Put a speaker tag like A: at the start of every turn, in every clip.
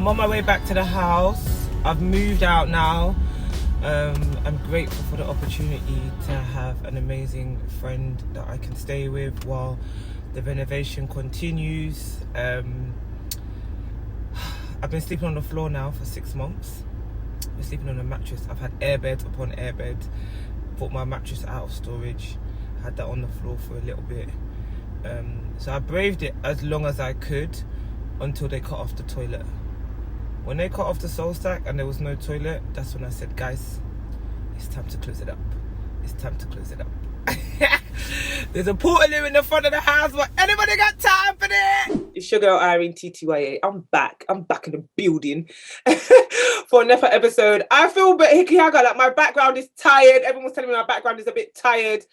A: I'm on my way back to the house. I've moved out now. I'm grateful for the opportunity to have an amazing friend that I can stay with while the renovation continues. I've been sleeping on the floor now for 6 months. I've been sleeping on a mattress. I've had airbed upon airbed. Put my mattress out of storage. Had that on the floor for a little bit. So I braved it as long as I could until they cut off the toilet. When they cut off the soul stack and there was no toilet, that's when I said, guys, it's time to close it up. It's time to close it up. There's a portaloo in the front of the house, but anybody got time for that? It's your girl Irene TTYA. I'm back in the building for another episode. I feel a bit hickey hagger, like my background is tired. Everyone's telling me my background is a bit tired,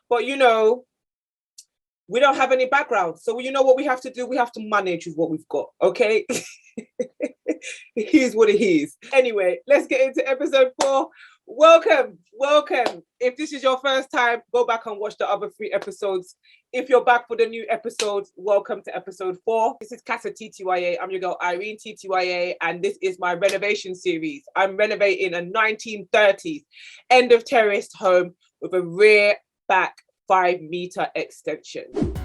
A: but you know, we don't have any background. So you know what we have to do? We have to manage with what we've got, okay? Here's what it is. Anyway, let's get into episode 4. Welcome. If this is your first time, go back and watch the other 3 episodes. If you're back for the new episodes, welcome to episode 4. This is Casattya TTYA. I'm your girl Irene TTYA, and this is my renovation series. I'm renovating a 1930s end of terraced home with a rear back 5-meter extension.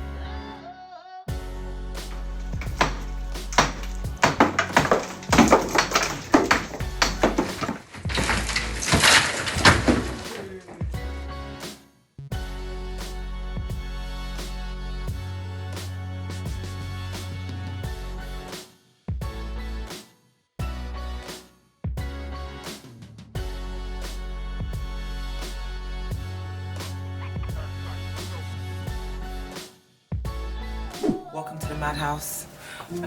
A: Welcome to the madhouse. I'm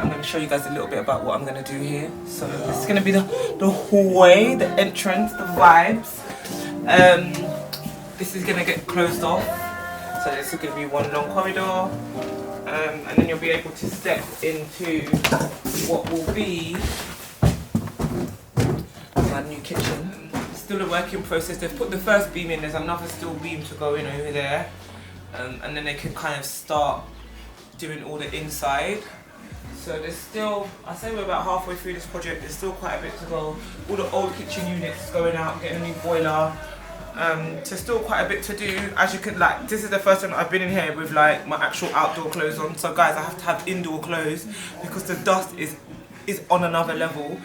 A: going to show you guys a little bit about what I'm going to do here. So this is going to be the hallway, the entrance, the vibes. This is going to get closed off. So this is going to be one long corridor. And then you'll be able to step into what will be my new kitchen. Still a work in process. They've put the first beam in. There's another steel beam to go in over there. And then they can kind of start doing all the inside. So there's still, I say we're about halfway through this project. There's still quite a bit to go. All the old kitchen units going out, getting a new boiler. So still quite a bit to do. As you can, like, this is the first time I've been in here with like my actual outdoor clothes on. So guys, I have to have indoor clothes because the dust is on another level.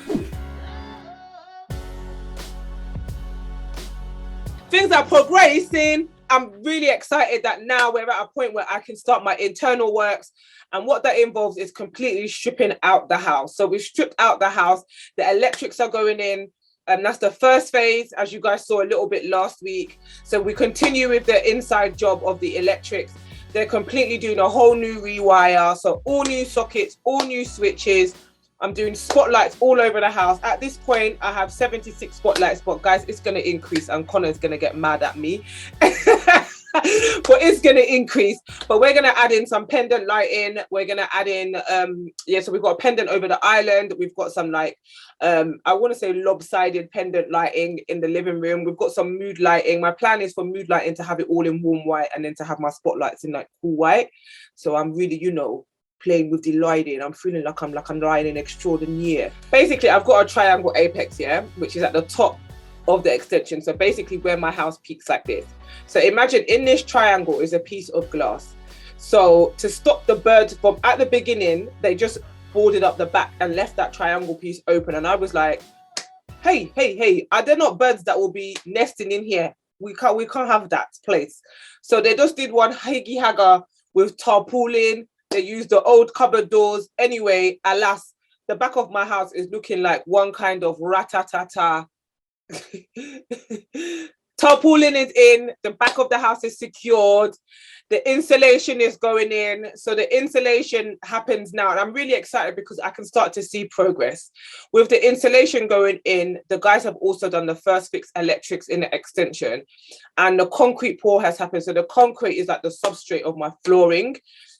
A: Things are progressing. I'm really excited that now we're at a point where I can start my internal works, and what that involves is completely stripping out the house. So we've stripped out the house, the electrics are going in, and that's the first phase, as you guys saw a little bit last week. So we continue with the inside job of the electrics. They're completely doing a whole new rewire, so all new sockets, all new switches. I'm doing spotlights all over the house. At this point, I have 76 spotlights, but guys, it's going to increase and Connor's going to get mad at me. But it's going to increase. But we're going to add in some pendant lighting. We're going to add in, so we've got a pendant over the island. We've got some like, I want to say lopsided pendant lighting in the living room. We've got some mood lighting. My plan is for mood lighting to have it all in warm white and then to have my spotlights in like cool white. So I'm really, you know, playing with the lighting. I'm feeling like I'm lighting extraordinaire. Basically, I've got a triangle apex here, which is at the top of the extension. So basically where my house peaks like this. So imagine in this triangle is a piece of glass. So to stop the birds from, at the beginning, they just boarded up the back and left that triangle piece open. And I was like, hey, are there not birds that will be nesting in here? We can't have that place. So they just did one higgy hagger with tarpaulin. They used the old cupboard doors. Anyway, alas, the back of my house is looking like one kind of ratatata. Tarpaulin is in, the back of the house is secured, the insulation is going in. So the insulation happens now, and I'm really excited because I can start to see progress. With the insulation going in, the guys have also done the first fix electrics in the extension, and the concrete pour has happened. So the concrete is like the substrate of my flooring.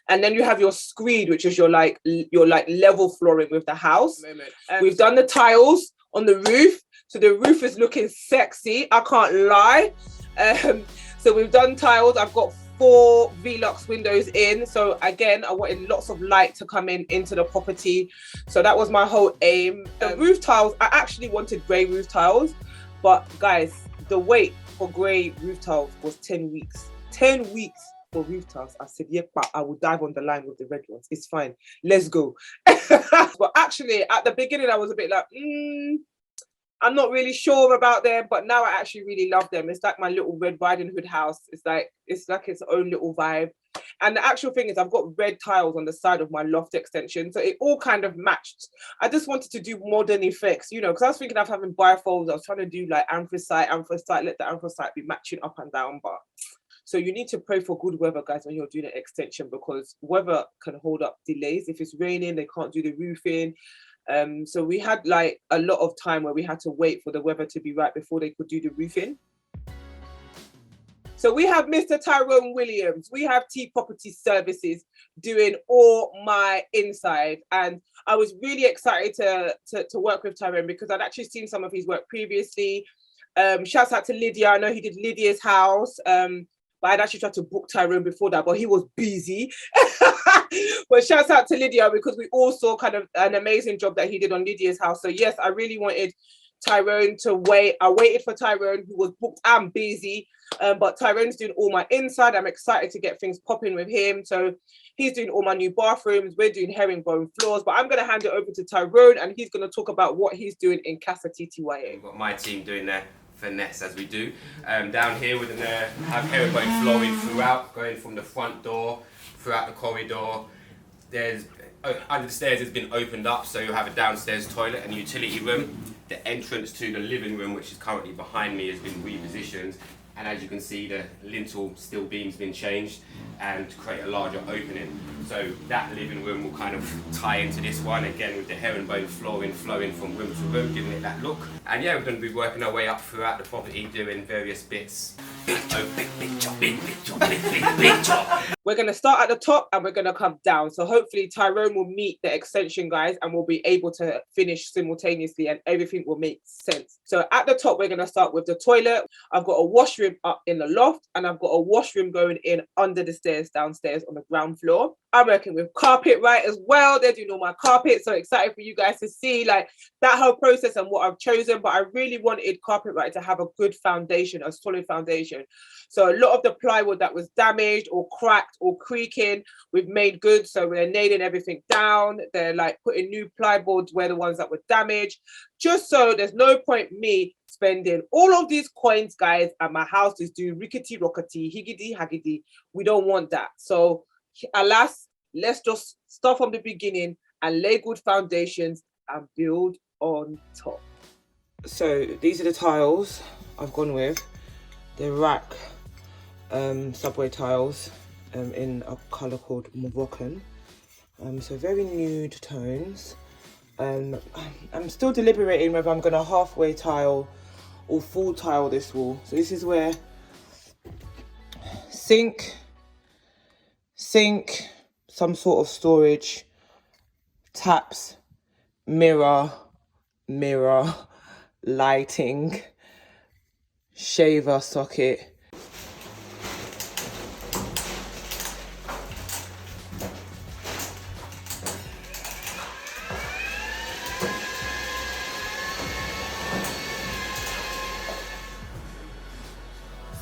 A: And then you have your screed, which is your level flooring with the house. We've done the tiles on the roof. So the roof is looking sexy, I can't lie. So we've done tiles. I've got 4 Velux windows in. So again, I wanted lots of light to come into the property. So that was my whole aim. The roof tiles, I actually wanted grey roof tiles, but guys, the wait for grey roof tiles was 10 weeks. 10 weeks for roof tiles. I said, yeah, but I will dive on the line with the red ones. It's fine. Let's go. But actually, at the beginning, I was a bit like, I'm not really sure about them, but now I actually really love them. It's like my little Red Riding Hood house. It's like its own little vibe. And the actual thing is, I've got red tiles on the side of my loft extension, so it all kind of matched. I just wanted to do modern effects, you know, because I was thinking of having bifolds. I was trying to do like anthracite, let the anthracite be matching up and down. But so you need to pray for good weather, guys, when you're doing an extension, because weather can hold up delays. If it's raining, they can't do the roofing. So we had like a lot of time where we had to wait for the weather to be right before they could do the roofing. So we have Mr. Tyrone Williams. We have T Property Services doing all my inside. And I was really excited to work with Tyrone because I'd actually seen some of his work previously. Shouts out to Lydia. I know he did Lydia's house. But I'd actually tried to book Tyrone before that, but he was busy. But shouts out to Lydia because we all saw kind of an amazing job that he did on Lydia's house. So yes, I really wanted Tyrone to wait. I waited for Tyrone, who was booked and busy. But Tyrone's doing all my inside. I'm excited to get things popping with him. So he's doing all my new bathrooms. We're doing herringbone floors. But I'm going to hand it over to Tyrone, and he's going to talk about what he's doing in Casattya.
B: We've got my team doing their finesse as we do. Down here we're going to have herringbone flooring throughout, going from the front door throughout the corridor. There's under the stairs has been opened up, so you'll have a downstairs toilet and a utility room. The entrance to the living room, which is currently behind me, has been repositioned, and as you can see, the lintel steel beam's been changed and to create a larger opening. So that living room will kind of tie into this one again with the herringbone flooring flowing from room to room, giving it that look. And yeah, we're going to be working our way up throughout the property, doing various bits. Big job.
A: We're going to start at the top and we're going to come down. So hopefully Tyrone will meet the extension guys and we'll be able to finish simultaneously and everything will make sense. So at the top, we're going to start with the toilet. I've got a washroom up in the loft and I've got a washroom going in under the stairs downstairs on the ground floor. I'm working with Carpet Right as well. They're doing all my carpet. So excited for you guys to see like that whole process and what I've chosen. But I really wanted Carpet Right to have a good foundation, a solid foundation. So a lot of the plywood that was damaged or cracked or creaking, we've made good. So we're nailing everything down. They're like putting new plyboards where the ones that were damaged, just so there's no point me spending all of these coins, guys, and my house is doing rickety rockety, higgity haggity. We don't want that. So alas, let's just start from the beginning and lay good foundations and build on top. So these are the tiles I've gone with. They're rack subway tiles in a colour called Moroccan. So very nude tones. I'm still deliberating whether I'm going to halfway tile or full tile this wall. So this is where sink, some sort of storage, taps, mirror, lighting, shaver socket.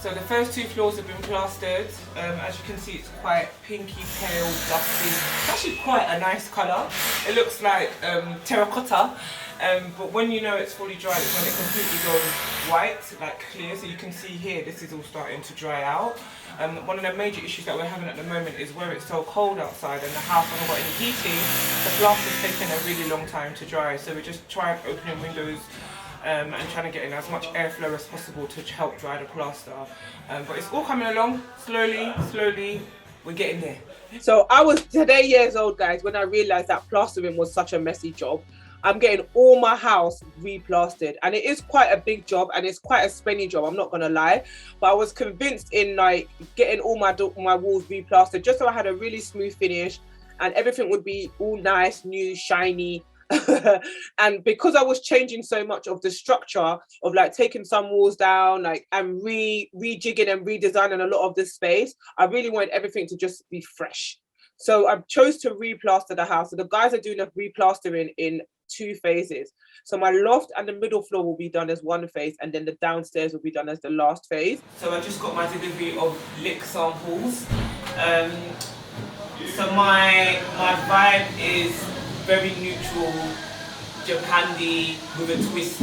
A: So the first 2 floors have been plastered. As you can see, it's quite pinky, pale, dusty. It's actually quite a nice colour. It looks like terracotta, but when you know it's fully dry, it's when it completely goes white, like clear. So you can see here, this is all starting to dry out. One of the major issues that we're having at the moment is where it's so cold outside and the house hasn't got any heating, the plaster's taking a really long time to dry. So we're just trying opening windows and trying to get in as much airflow as possible to help dry the plaster. But it's all coming along, slowly, we're getting there. So I was today years old, guys, when I realised that plastering was such a messy job. I'm getting all my house replastered, and it is quite a big job and it's quite a spenny job, I'm not gonna lie. But I was convinced in like getting all my walls replastered just so I had a really smooth finish and everything would be all nice, new, shiny, And because I was changing so much of the structure of like taking some walls down, like, and rejigging and redesigning a lot of the space, I really wanted everything to just be fresh. So I chose to replaster the house. So the guys are doing a replastering in 2 phases. So my loft and the middle floor will be done as 1 phase, and then the downstairs will be done as the last phase.
C: So I just got my delivery of lick samples. So my vibe is very neutral, Japandi with a twist.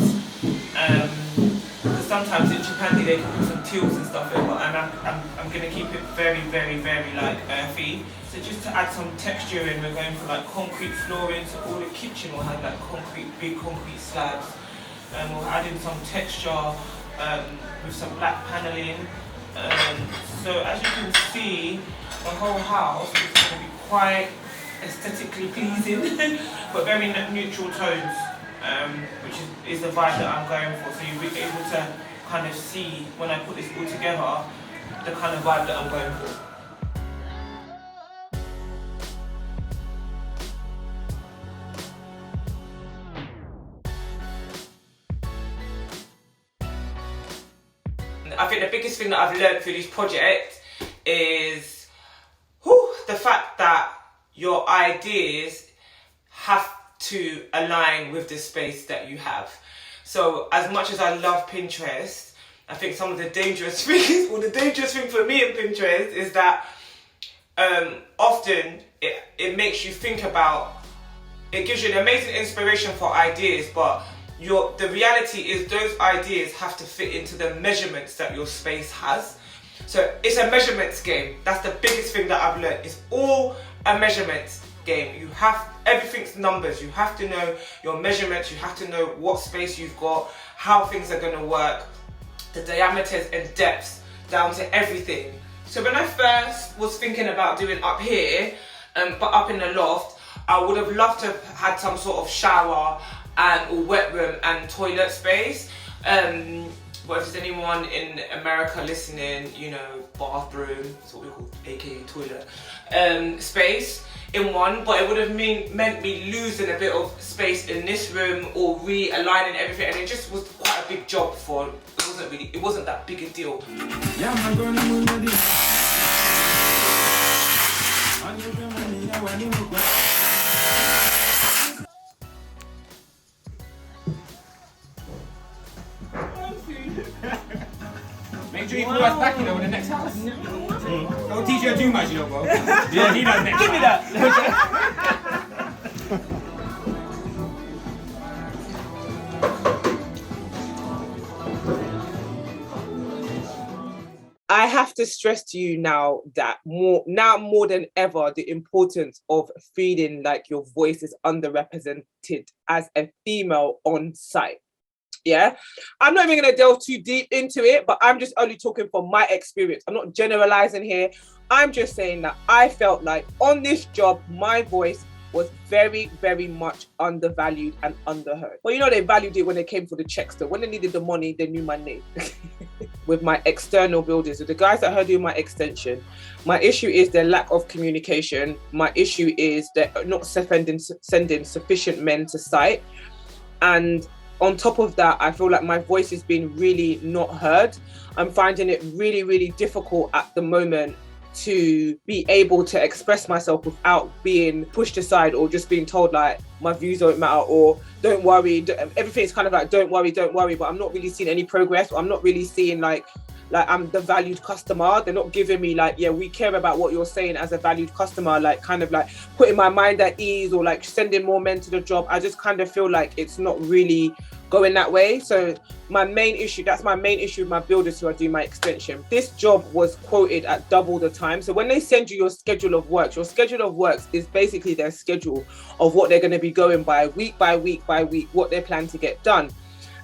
C: Because sometimes in Japandi they can put some teals and stuff in, but I'm gonna keep it very, very, very like earthy. So just to add some texture in, we're going for like concrete flooring. So all the kitchen will have like big concrete slabs. We'll add in some texture with some black paneling. So as you can see, the whole house is going to be quite aesthetically pleasing, but very neutral tones, which is the vibe that I'm going for. So you'll be able to kind of see when I put this all together, the kind of vibe that I'm going for. I think the biggest thing that I've learned through this project is the fact that your ideas have to align with the space that you have. So as much as I love Pinterest, I think some of the dangerous things, the dangerous thing for me in Pinterest is that often it makes you think about, it gives you an amazing inspiration for ideas, but the reality is those ideas have to fit into the measurements that your space has. So it's a measurements game. That's the biggest thing that I've learned. It's all a measurements game. Everything's numbers. You have to know your measurements. You have to know what space you've got, how things are going to work, the diameters and depths down to everything. So when I first was thinking about doing up here, but up in the loft, I would have loved to have had some sort of shower and wet room and toilet space. But if there's anyone in America listening, you know, bathroom, that's what we call aka toilet, space in one, but it would have meant me losing a bit of space in this room or realigning everything, and it just was quite a big job for, it wasn't that big a deal.
B: Make sure you call us back, you know, in the next house. Don't teach you too much, you know, bro. Yeah, he does next. Give me that.
A: I have to stress to you now that more than ever, the importance of feeling like your voice is underrepresented as a female on site. Yeah, I'm not even going to delve too deep into it, but I'm just only talking from my experience. I'm not generalizing here. I'm just saying that I felt like on this job, my voice was very, very much undervalued and underheard. Well, you know, they valued it when they came for the checks, though. When they needed the money, they knew my name. With my external builders, with the guys that are doing my extension, my issue is their lack of communication. My issue is they're not sending sufficient men to site. And on top of that, I feel like my voice is being really not heard. I'm finding it really, really difficult at the moment to be able to express myself without being pushed aside or just being told like my views don't matter or don't worry. Everything's kind of like don't worry, but I'm not really seeing any progress. I'm not really seeing like I'm the valued customer. They're not giving me like, yeah, we care about what you're saying as a valued customer, like kind of like putting my mind at ease or like sending more men to the job. I just kind of feel like it's not really going that way. So that's my main issue with my builders who are doing my extension. This job was quoted at double the time. So when they send you your schedule of works is basically their schedule of what they're going to be going by week, what they plan to get done.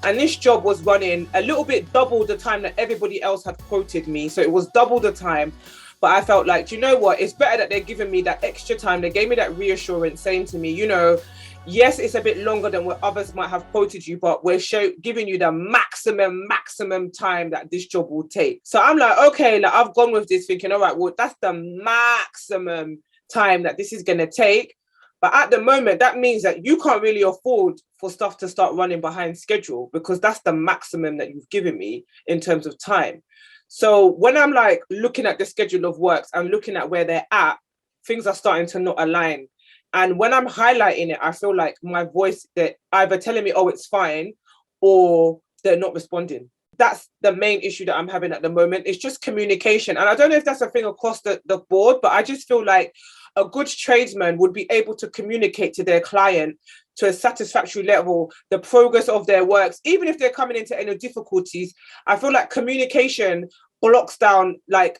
A: And this job was running a little bit double the time that everybody else had quoted me. So it was double the time. But I felt like, you know what? It's better that they're giving me that extra time. They gave me that reassurance saying to me, you know, yes, it's a bit longer than what others might have quoted you, but we're giving you the maximum time that this job will take. So I'm like, okay, like I've gone with this thinking, all right, well, that's the maximum time that this is going to take. But at the moment, that means that you can't really afford for stuff to start running behind schedule, because that's the maximum that you've given me in terms of time. So when I'm like looking at the schedule of works and looking at where they're at, things are starting to not align. And when I'm highlighting it, I feel like my voice, they're either telling me, oh, it's fine, or they're not responding. That's the main issue that I'm having at the moment. It's just communication. And I don't know if that's a thing across the board, but I just feel like a good tradesman would be able to communicate to their client to a satisfactory level the progress of their works, even if they're coming into any difficulties. I feel like communication blocks down, like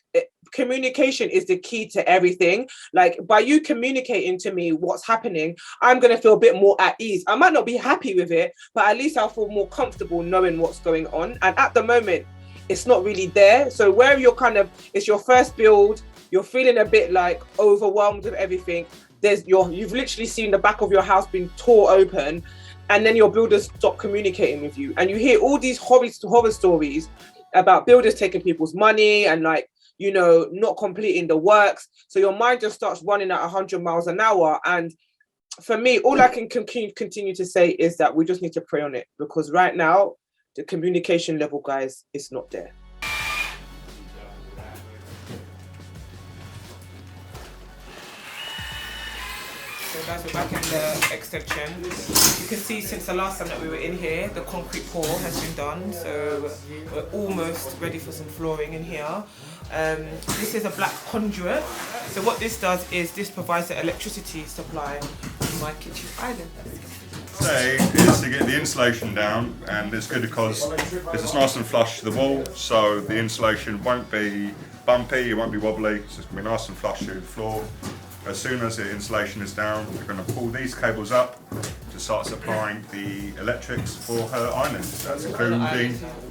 A: communication is the key to everything. Like by you communicating to me what's happening, I'm going to feel a bit more at ease. I might not be happy with it, but at least I'll feel more comfortable knowing what's going on. And at the moment, it's not really there. So where you're kind of, it's your first build, you're feeling a bit like overwhelmed with everything. You've literally seen the back of your house being tore open, and then your builders stop communicating with you. And you hear all these horror stories about builders taking people's money and like, you know, not completing the works. So your mind just starts running at 100 miles an hour. And for me, all I can continue to say is that we just need to pray on it, because right now, the communication level, guys, is not there.
C: So guys, we're back in the extension. You can see since the last time that we were in here, the concrete pour has been done. So we're almost ready for some flooring in here. This is a black conduit. So what this does is this provides the electricity supply to my kitchen island.
D: So is to get the insulation down, and it's good because it's nice and flush to the wall, so the insulation won't be bumpy, it won't be wobbly, so it's going to be nice and flush to the floor. As soon as the insulation is down, we're going to pull these cables up to start supplying the electrics for her island. That's including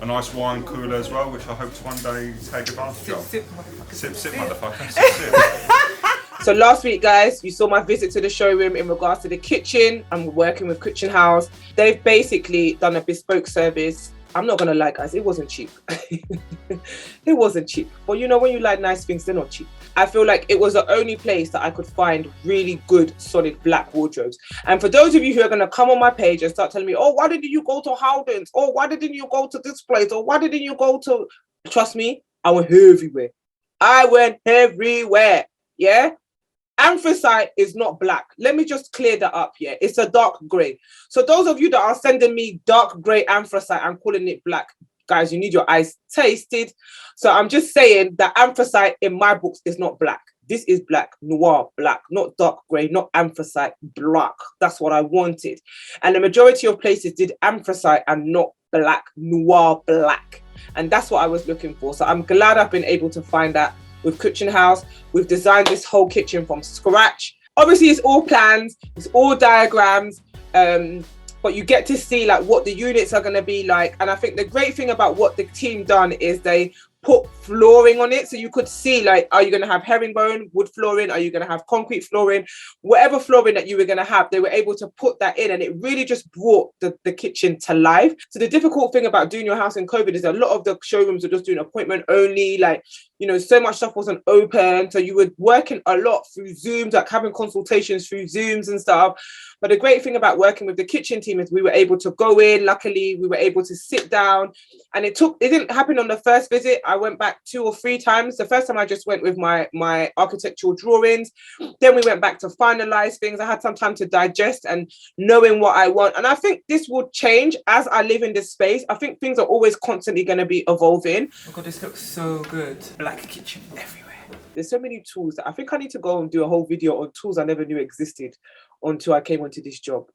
D: a nice wine cooler as well, which I hope to one day take advantage of. Sip, motherfucker. Sip.
A: So last week, guys, you saw my visit to the showroom in regards to the kitchen. I'm working with Kitchen House. They've basically done a bespoke service. I'm not going to lie, guys, it wasn't cheap. It wasn't cheap. But you know, when you like nice things, they're not cheap. I feel like it was the only place that I could find really good, solid black wardrobes. And for those of you who are going to come on my page and start telling me, oh, why didn't you go to Howden's? Oh, why didn't you go to this place? Or why didn't you go to... Trust me, I went everywhere. Yeah? Anthracite is not black. Let me just clear that up here. It's a dark grey. So those of you that are sending me dark grey anthracite and calling it black, guys, you need your eyes tasted. So I'm just saying that anthracite in my books is not black. This is black, noir, black, not dark grey, not anthracite, black. That's what I wanted. And the majority of places did anthracite and not black, noir, black. And that's what I was looking for. So I'm glad I've been able to find that with Kitchen House. We've designed this whole kitchen from scratch. Obviously, it's all plans, it's all diagrams, but you get to see like what the units are going to be like. And I think the great thing about what the team done is they put flooring on it, so you could see like, are you going to have herringbone wood flooring, are you going to have concrete flooring, whatever flooring that you were going to have, they were able to put that in, and it really just brought the kitchen to life. So the difficult thing about doing your house in COVID is a lot of the showrooms are just doing appointment only, like, you know, so much stuff wasn't open, so you were working a lot through Zooms, like having consultations through Zooms and stuff. But the great thing about working with the kitchen team is we were able to go in, luckily we were able to sit down, and it didn't happen on the first visit. I went back 2 or 3 times. The first time I just went with my architectural drawings, then we went back to finalize things. I had some time to digest and knowing what I want, and I think this will change as I live in this space. I think things are always constantly going to be evolving.
C: Oh God, this looks so good. Black kitchen everywhere.
A: There's so many tools that I think I need to go and do a whole video on tools I never knew existed until I came onto this job.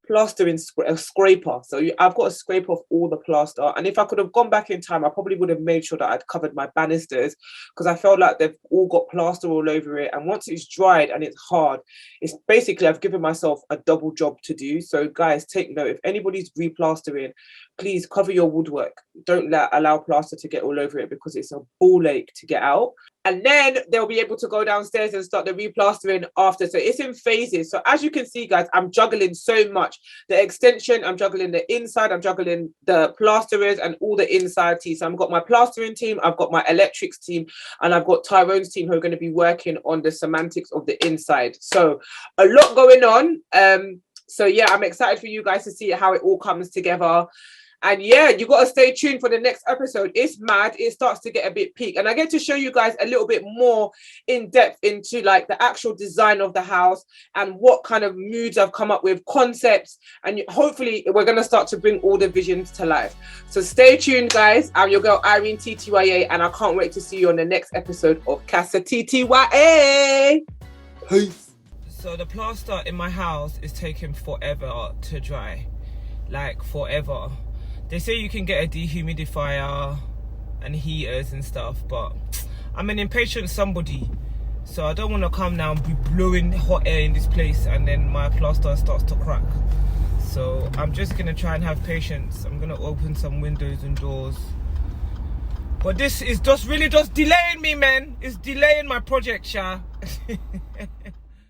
A: Plastering, a scraper. So I've got a scrape off all the plaster. And if I could have gone back in time, I probably would have made sure that I'd covered my banisters, because I felt like they've all got plaster all over it. And once it's dried and it's hard, it's basically, I've given myself a double job to do. So guys, take note, if anybody's replastering, please cover your woodwork. Don't allow plaster to get all over it, because it's a ball ache to get out. And then they'll be able to go downstairs and start the replastering after. So it's in phases. So as you can see, guys, I'm juggling so much. The extension, I'm juggling the inside, I'm juggling the plasterers and all the inside teams. So I've got my plastering team, I've got my electrics team, and I've got Tyrone's team who are going to be working on the semantics of the inside. So a lot going on. So yeah, I'm excited for you guys to see how it all comes together. And yeah, you got to stay tuned for the next episode. It's mad. It starts to get a bit peak. And I get to show you guys a little bit more in depth into like the actual design of the house and what kind of moods I've come up with, concepts. And hopefully we're going to start to bring all the visions to life. So stay tuned, guys. I'm your girl, Irene TTYA. And I can't wait to see you on the next episode of Casattya TTYA. Peace. So the plaster in my house is taking forever to dry. Like forever. They say you can get a dehumidifier and heaters and stuff, but I'm an impatient somebody, so I don't want to come now and be blowing hot air in this place and then my plaster starts to crack. So I'm just gonna try and have patience. I'm gonna open some windows and doors, but this is just really just delaying me, man. It's delaying my project, Sha.